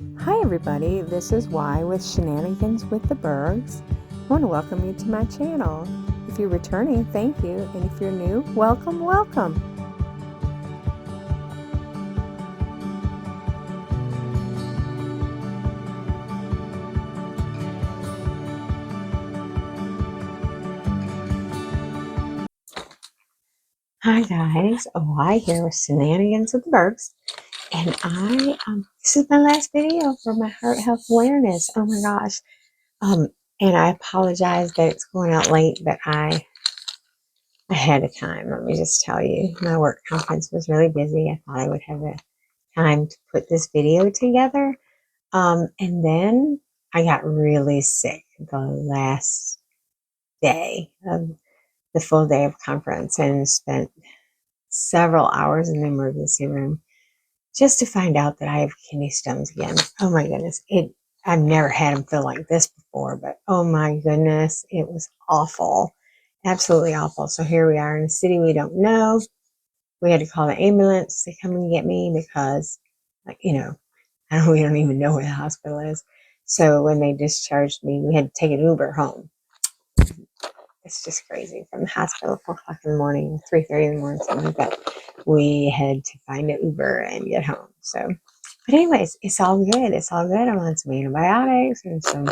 Hi everybody, this is Y with Shenanigans with the Burgs. I want to welcome you to my channel. If you're returning, thank you, and if you're new, welcome, welcome. Hi guys, Y here with Shenanigans with the Burgs, and this is my last video for my heart health awareness. Oh my gosh, and I apologize that it's going out late, but I ahead of time. Let me just tell you, my work conference was really busy. I thought I would have the time to put this video together. And then I got really sick the last day of the full day of conference and spent several hours in the emergency room just to find out that I have kidney stones again. Oh my goodness. I've never had them feel like this before, but oh my goodness, it was awful. Absolutely awful. So here we are in a city we don't know. We had to call the ambulance to come and get me because, like, we don't even know where the hospital is. So when they discharged me, we had to take an Uber home. It's just crazy. From the hospital at 4 o'clock in the morning, 3:30 in the morning, something like that. We had to find an Uber and get home. So, but anyways, it's all good. It's all good. I'm on some antibiotics and some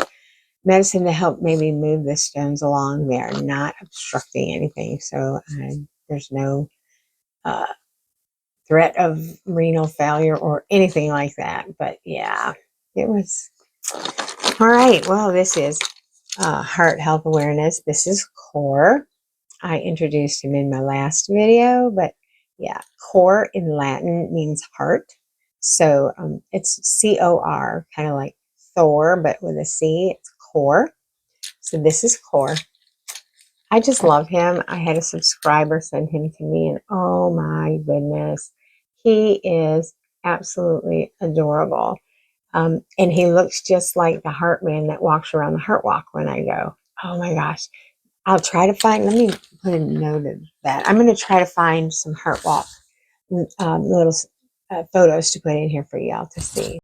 medicine to help maybe move the stones along. They are not obstructing anything. So there's no uh, threat of renal failure or anything like that. But yeah, it was. All right. Well, this is heart health awareness. This is core. I introduced him in my last video, but yeah, core in Latin means heart. So it's C-O-R, kind of like Thor, but with a C. It's core. So this is core. I just love him. I had a subscriber send him to me, and oh my goodness, he is absolutely adorable. And he looks just like the heart man that walks around the heart walk when I go. Oh my gosh. I'll try to find, let me put a note of that. I'm going to try to find some heart walk little photos to put in here for y'all to see.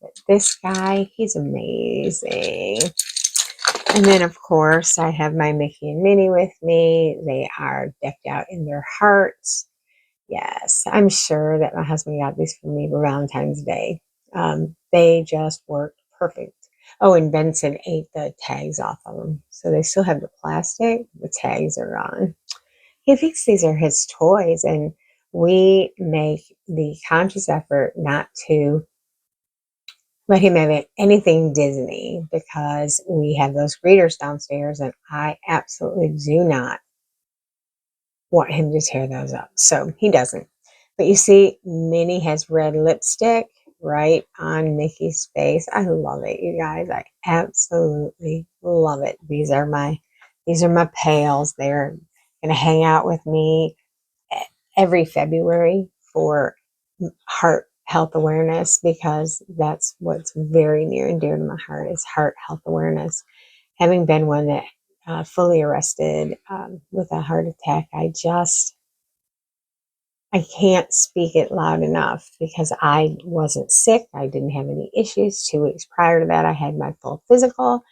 But this guy, he's amazing. And then, of course, I have my Mickey and Minnie with me. They are decked out in their hearts. Yes, I'm sure that my husband got these for me for Valentine's Day. They just worked perfect. Oh, and Benson ate the tags off of them. So they still have the plastic. The tags are gone. He thinks these are his toys, and we make the conscious effort not to let him have anything Disney because we have those greeters downstairs, and I absolutely do not want him to tear those up. So he doesn't. But you see, Minnie has red lipstick right on Mickey's face. I love it, you guys. I absolutely love it. These are my pals. They're gonna hang out with me every February for heart health awareness because that's what's very near and dear to my heart is heart health awareness. Having been one that fully arrested with a heart attack, I can't speak it loud enough because I wasn't sick. I didn't have any issues. 2 weeks prior to that, I had my full physical.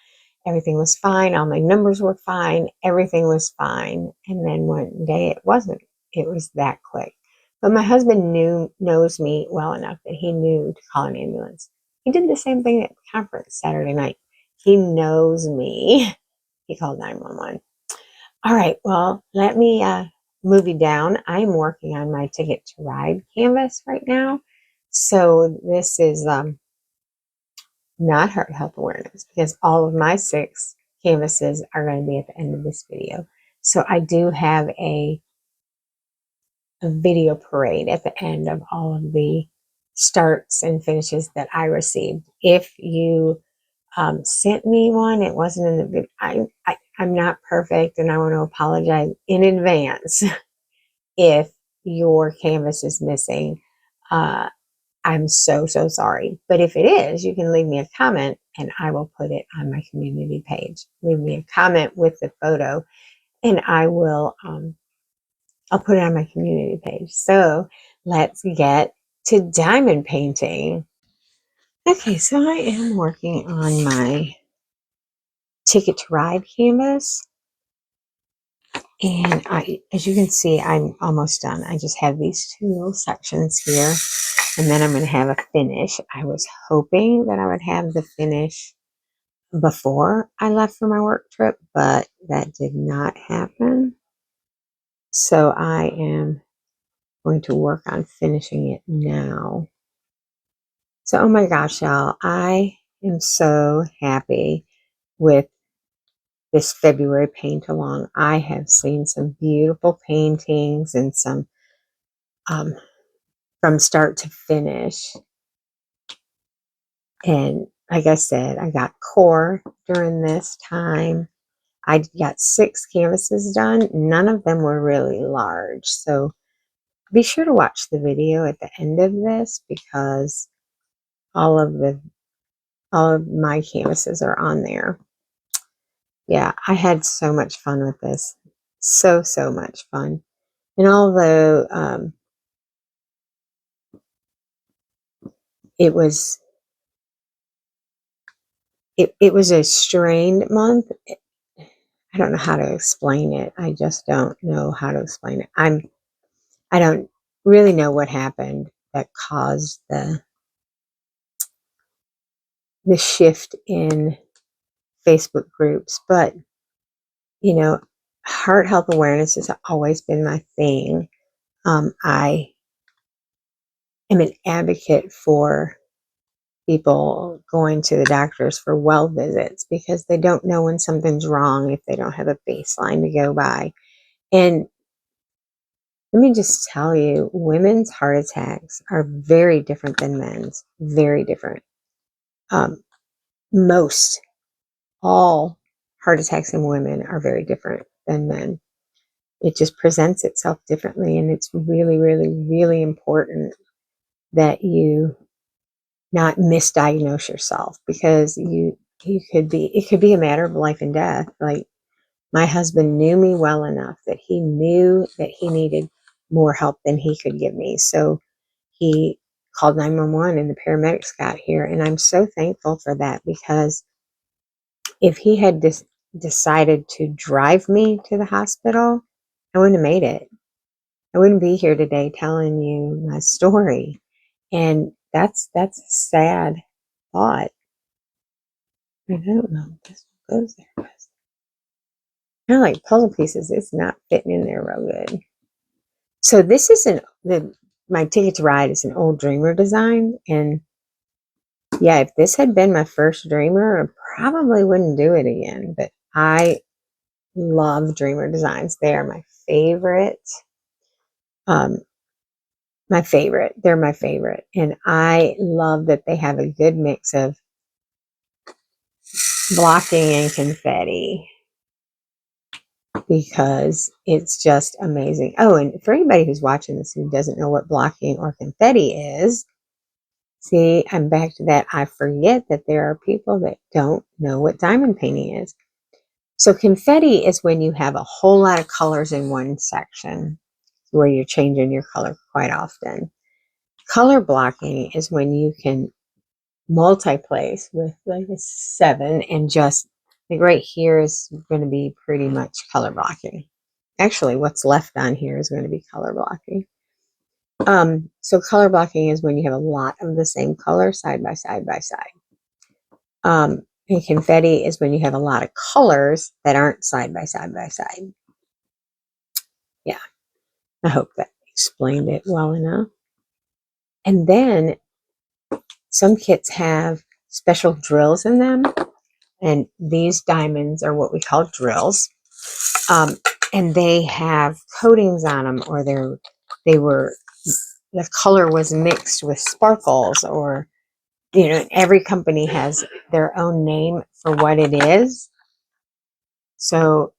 Everything was fine. All my numbers were fine. Everything was fine. And then one day it wasn't. It was that quick. But my husband knows me well enough that he knew to call an ambulance. He did the same thing at the conference Saturday night. He knows me. He called 911. All right, well, let me move you down. I'm working on my Ticket to Ride canvas right now. So this is not heart health awareness because all of my 6 canvases are going to be at the end of this video. So I do have a video parade at the end of all of the starts and finishes that I received. If you sent me one, it wasn't in the video. I'm not perfect, and I want to apologize in advance if your canvas is missing. I'm so sorry. But if it is, you can leave me a comment and I will put it on my community page. Leave me a comment with the photo and I will, I'll put it on my community page. So let's get to diamond painting. Okay, so I am working on my Ticket to Ride canvas. And as you can see, I'm almost done. I just have these two little sections here, and then I'm going to have a finish. I was hoping that I would have the finish before I left for my work trip, but that did not happen. So I am going to work on finishing it now. So, oh my gosh, y'all, I am so happy with this February paint along. I have seen some beautiful paintings and some from start to finish. And like I said, I got core during this time. I got 6 canvases done. None of them were really large. So be sure to watch the video at the end of this because all of my canvases are on there. Yeah, I had so much fun with this. So much fun. And although it was it was a strained month, I don't know how to explain it. I just don't know how to explain it. I don't really know what happened that caused the shift in Facebook groups, but you know, heart health awareness has always been my thing. I am an advocate for people going to the doctors for well visits because they don't know when something's wrong if they don't have a baseline to go by. And let me just tell you, women's heart attacks are very different than men's, very different. Um, most, all heart attacks in women are very different than men. It just presents itself differently, and it's really, really, really important that you not misdiagnose yourself because it could be a matter of life and death. Like my husband knew me well enough that he knew that he needed more help than he could give me. So he called 911 and the paramedics got here. And I'm so thankful for that because if he had decided to drive me to the hospital, I wouldn't have made it. I wouldn't be here today telling you my story. And that's a sad thought. I don't know if this one goes there. Kind of like puzzle pieces. It's not fitting in there real good. So this is my Ticket to Ride is an old Dreamer design. And yeah, if this had been my first Dreamer, I probably wouldn't do it again. But I love Dreamer designs. They are my favorite. Um, my favorite. They're my favorite. And I love that they have a good mix of blocking and confetti because it's just amazing. Oh, and for anybody who's watching this who doesn't know what blocking or confetti is, see, I'm back to that. I forget that there are people that don't know what diamond painting is. So confetti is when you have a whole lot of colors in one section where you're changing your color quite often. Color blocking is when you can multi-place with like a 7 and just like right here is going to be pretty much color blocking. Actually, what's left on here is going to be color blocking. So color blocking is when you have a lot of the same color side by side by side. And confetti is when you have a lot of colors that aren't side by side by side. Yeah, I hope that explained it well enough. And then some kits have special drills in them. And these diamonds are what we call drills. And they have coatings on them, or the color was mixed with sparkles, or every company has their own name for what it is, so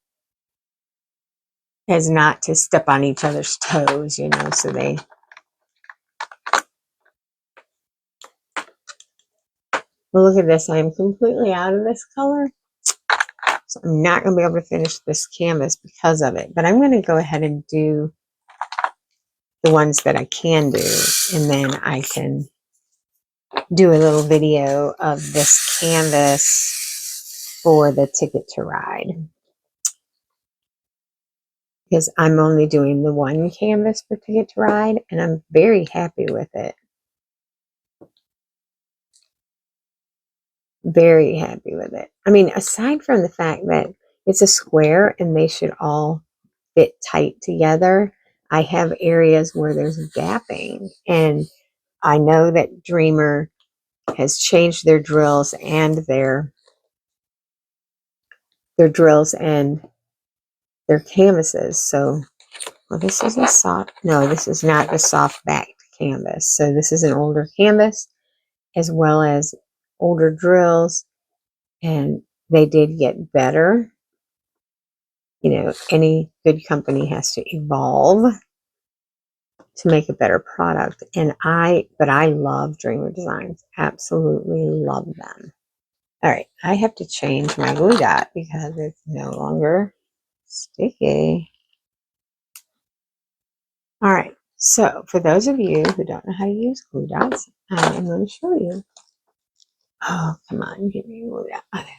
as not to step on each other's toes, so they look at this. I am completely out of this color, So I'm not going to be able to finish this canvas because of it. But I'm going to go ahead and do the ones that I can do. And then I can do a little video of this canvas for the Ticket to Ride. Because I'm only doing the one canvas for Ticket to Ride. And I'm very happy with it. Very happy with it. I mean, aside from the fact that it's a square and they should all fit tight together, I have areas where there's gapping. And I know that Dreamer has changed their drills and their drills and their canvases. So, well, this is a soft, no, this is not a soft backed canvas. So this is an older canvas as well as older drills. And they did get better. You know, any good company has to evolve to make a better product. But I love Dreamer Designs. Absolutely love them. All right, I have to change my glue dot because it's no longer sticky. All right, so for those of you who don't know how to use glue dots, I am going to show you. Oh, come on, give me a glue dot. Oh, there.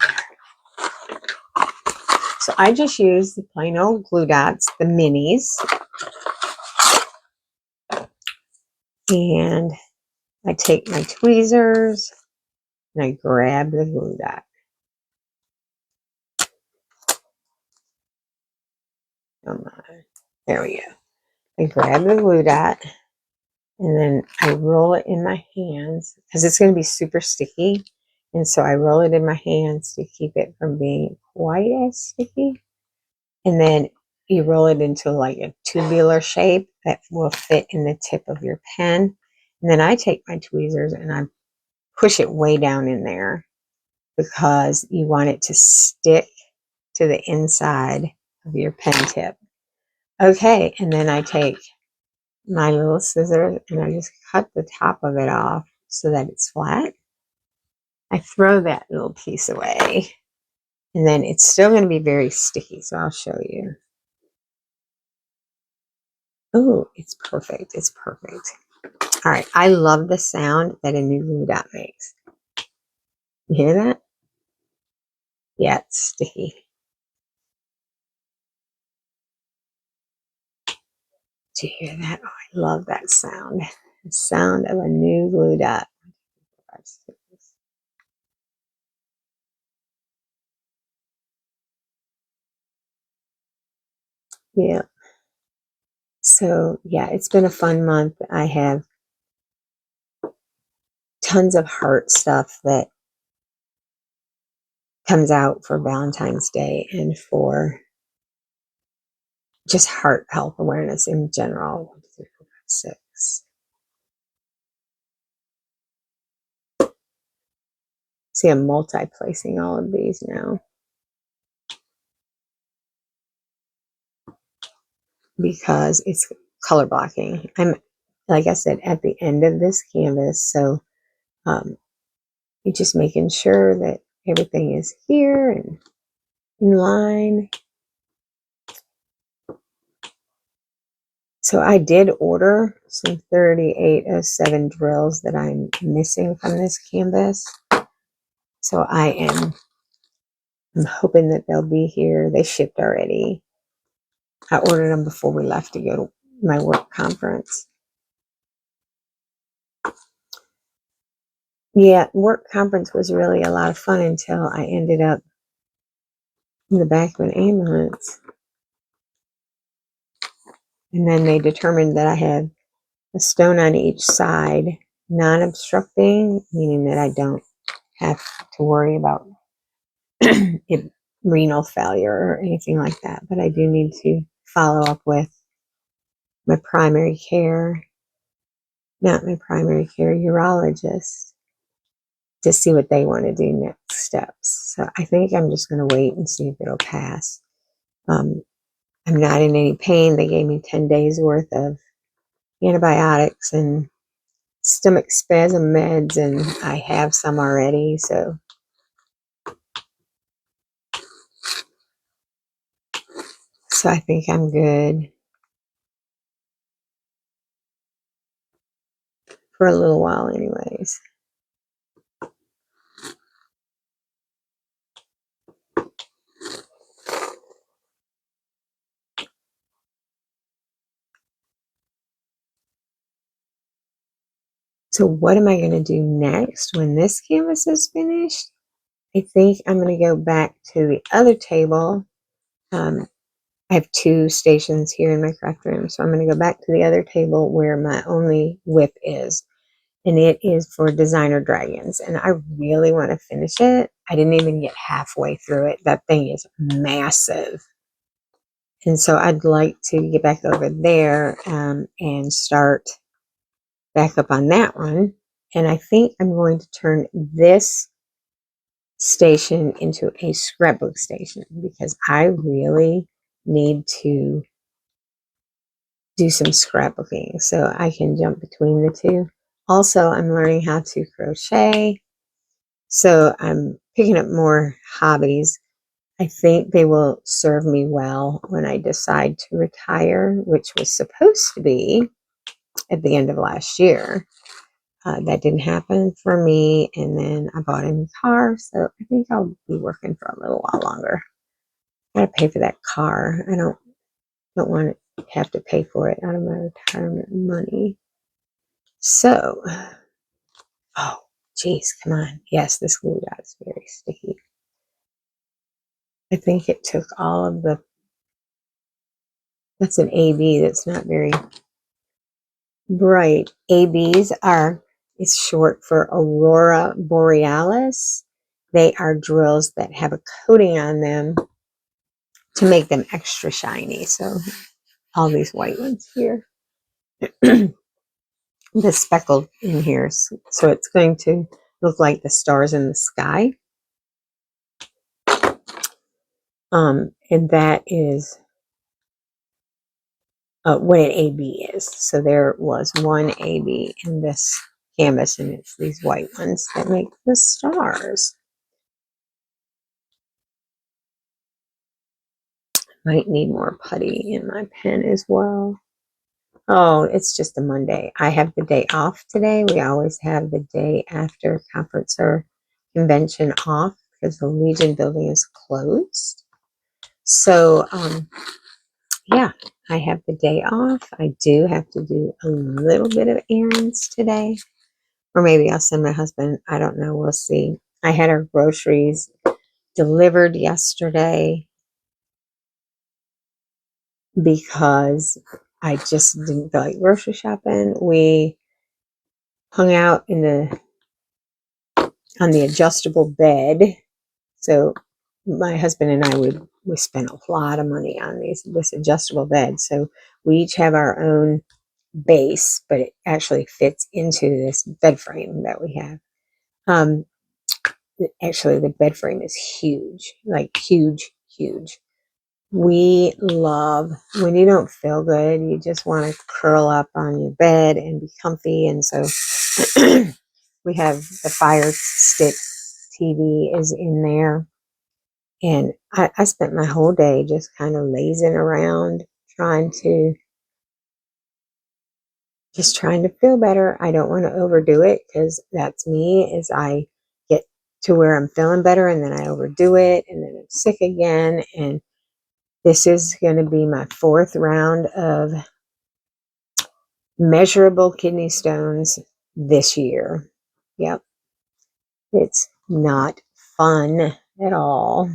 So I just use the plain old glue dots, the minis. And I take my tweezers and I grab the glue dot. Come on. There we go. I grab the glue dot and then I roll it in my hands because it's going to be super sticky. And so I roll it in my hands to keep it from being quite as sticky. And then you roll it into like a tubular shape that will fit in the tip of your pen. And then I take my tweezers and I push it way down in there because you want it to stick to the inside of your pen tip. Okay, and then I take my little scissors and I just cut the top of it off so that it's flat. I throw that little piece away and then it's still going to be very sticky, so I'll show you. Oh, it's perfect. It's perfect. All right, I love the sound that a new glue dot makes. You hear that? Yeah, it's sticky. Do you hear that? Oh, I love that sound. The sound of a new glue dot. Yeah. So, yeah, it's been a fun month. I have tons of heart stuff that comes out for Valentine's Day and for just heart health awareness in general. 1, 2, 3, 4, 5, 6. See, I'm multi-placing all of these now because it's color blocking. I'm, like I said, at the end of this canvas, so you're just making sure that everything is here and in line. So I did order some 3807 drills that I'm missing from this canvas. So I'm hoping that they'll be here. They shipped already. I ordered them before we left to go to my work conference. Yeah, work conference was really a lot of fun until I ended up in the back of an ambulance. And then they determined that I had a stone on each side, non-obstructing, meaning that I don't have to worry about renal failure or anything like that. But I do need to follow up with my primary care, not my primary care, urologist, to see what they want to do next steps. So I think I'm just going to wait and see if it'll pass. I'm not in any pain. They gave me 10 days worth of antibiotics and stomach spasm meds, and I have some already. So So I think I'm good for a little while anyways. So what am I going to do next when this canvas is finished? I think I'm going to go back to the other table. I have 2 stations here in my craft room, so I'm going to go back to the other table where my only whip is, and it is for designer dragons, and I really want to finish it. I didn't even get halfway through it. That thing is massive, and so I'd like to get back over there and start back up on that one. And I think I'm going to turn this station into a scrapbook station because I really need to do some scrapbooking so I can jump between the two. Also, I'm learning how to crochet, so I'm picking up more hobbies. I think they will serve me well when I decide to retire, which was supposed to be at the end of last year. That didn't happen for me, and then I bought a new car, so I think I'll be working for a little while longer. I gotta pay for that car. I don't want to have to pay for it out of my retirement money. So, oh, geez, come on. Yes, this glue dot is very sticky. I think it took all of the, that's an AB that's not very bright. ABs are, it's short for Aurora Borealis. They are drills that have a coating on them to make them extra shiny. So all these white ones here. The speckled in here. So it's going to look like the stars in the sky. And that is what an AB is. So there was one AB in this canvas, and it's these white ones that make the stars. Might need more putty in my pen as well. Oh, it's just a Monday. I have the day off today. We always have the day after conference or convention off because the Legion building is closed. So, yeah, I have the day off. I do have to do a little bit of errands today. Or maybe I'll send my husband. I don't know. We'll see. I had our groceries delivered yesterday because I just didn't feel like grocery shopping. We hung out in on the adjustable bed. So my husband and I we spent a lot of money on this adjustable bed. So we each have our own base, but it actually fits into this bed frame that we have. Actually, the bed frame is huge, like huge, huge. We love when you don't feel good, you just want to curl up on your bed and be comfy. And so we have the Fire Stick TV is in there. And I spent my whole day just kind of lazing around, trying to feel better. I don't want to overdo it because that's me, is I get to where I'm feeling better and then I overdo it and then I'm sick again. And this is going to be my 4th round of measurable kidney stones this year. Yep. It's not fun at all.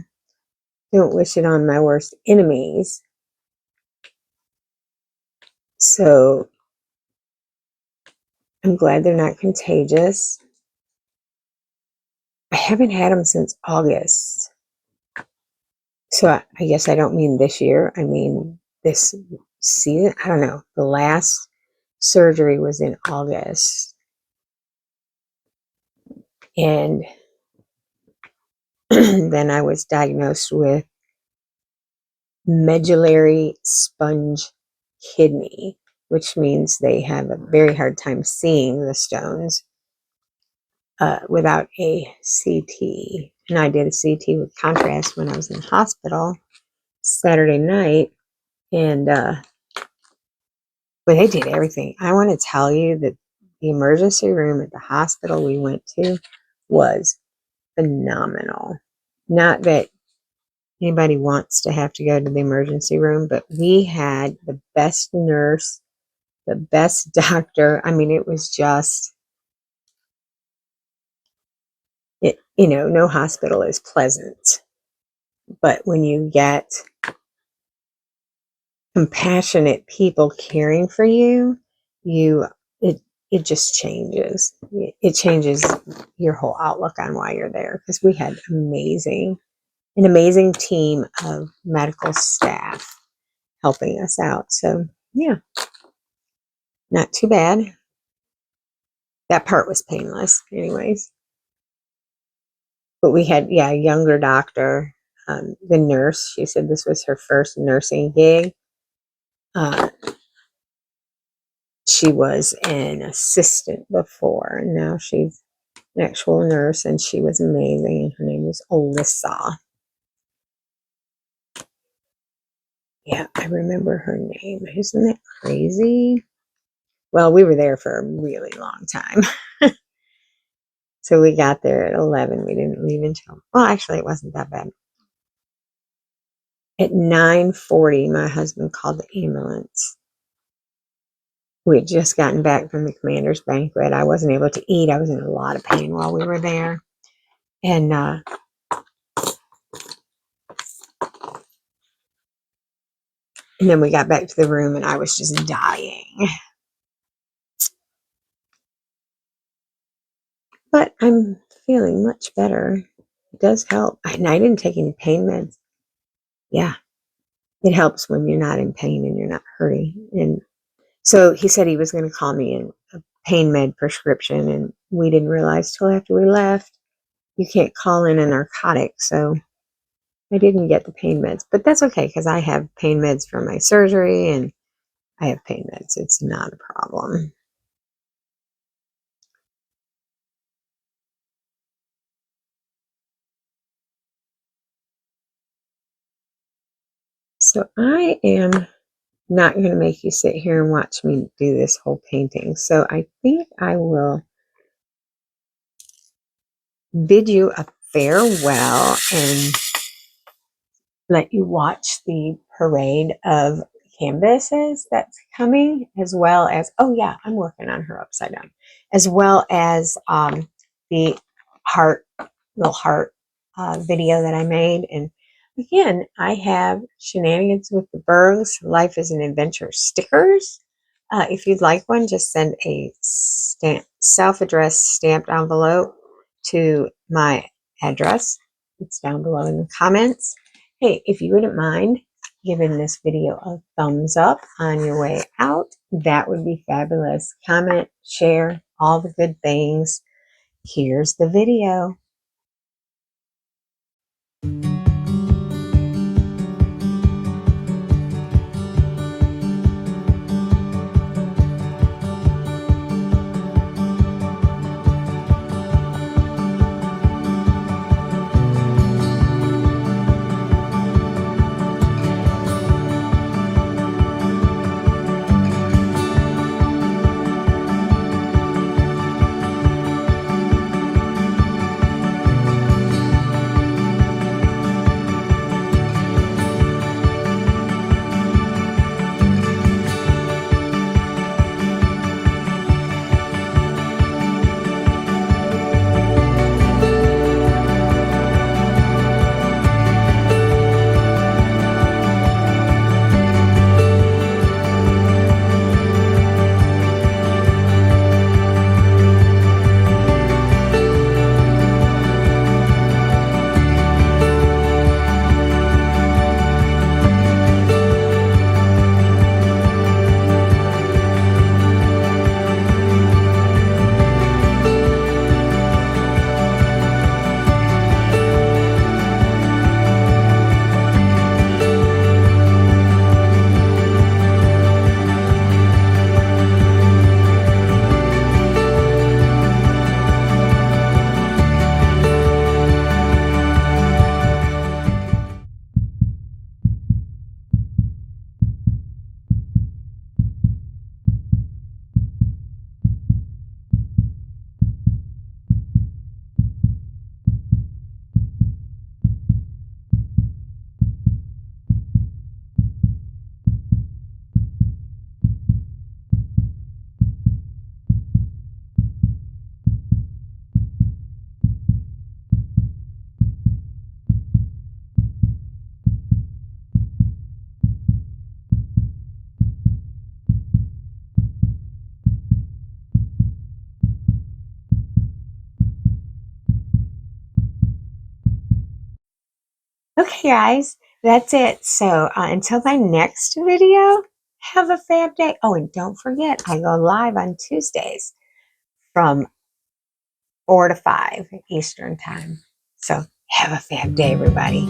Don't wish it on my worst enemies. So I'm glad they're not contagious. I haven't had them since August. So I guess I don't mean this year. I mean this season. I don't know. The last surgery was in August. And then I was diagnosed with medullary sponge kidney, which means they have a very hard time seeing the stones without a CT. And I did a CT with contrast when I was in the hospital Saturday night. And but they did everything. I want to tell you that the emergency room at the hospital we went to was phenomenal. Not that anybody wants to have to go to the emergency room, but we had the best nurse, the best doctor. I mean, it was just, no hospital is pleasant. But when you get compassionate people caring for you, it just changes. It changes your whole outlook on why you're there, because we had an amazing team of medical staff helping us out. So yeah, not too bad. That part was painless anyways. But we had, a younger doctor. The nurse, she said this was her first nursing gig. She was an assistant before, and now she's an actual nurse, and she was amazing. Her name was Alyssa. Yeah, I remember her name. Isn't that crazy? Well, we were there for a really long time. So we got there at 11. We didn't leave until, well, actually, it wasn't that bad. At 9:40, my husband called the ambulance. We had just gotten back from the commander's banquet. I wasn't able to eat. I was in a lot of pain while we were there. And then we got back to the room, and I was just dying. But I'm feeling much better. It does help. And I didn't take any pain meds. Yeah, it helps when you're not in pain and you're not hurting. And so he said he was going to call me in a pain med prescription, and we didn't realize till after we left you can't call in a narcotic. So I didn't get the pain meds, but that's okay because I have pain meds from my surgery, and I have pain meds. It's not a problem. So I am not going to make you sit here and watch me do this whole painting. So I think I will bid you a farewell and let you watch the parade of canvases that's coming, as well as, oh yeah, I'm working on her upside down, as well as the little heart video that I made. And again, I have Shenanigans with the Burgs, Life is an Adventure stickers. If you'd like one, just send a self-addressed stamped envelope to my address. It's down below in the comments. Hey, if you wouldn't mind giving this video a thumbs up on your way out, that would be fabulous. Comment, share, all the good things. Here's the video. Okay, guys, that's it. So until my next video, have a fab day. Oh, and don't forget, I go live on Tuesdays from 4 to 5 Eastern time. So have a fab day, everybody.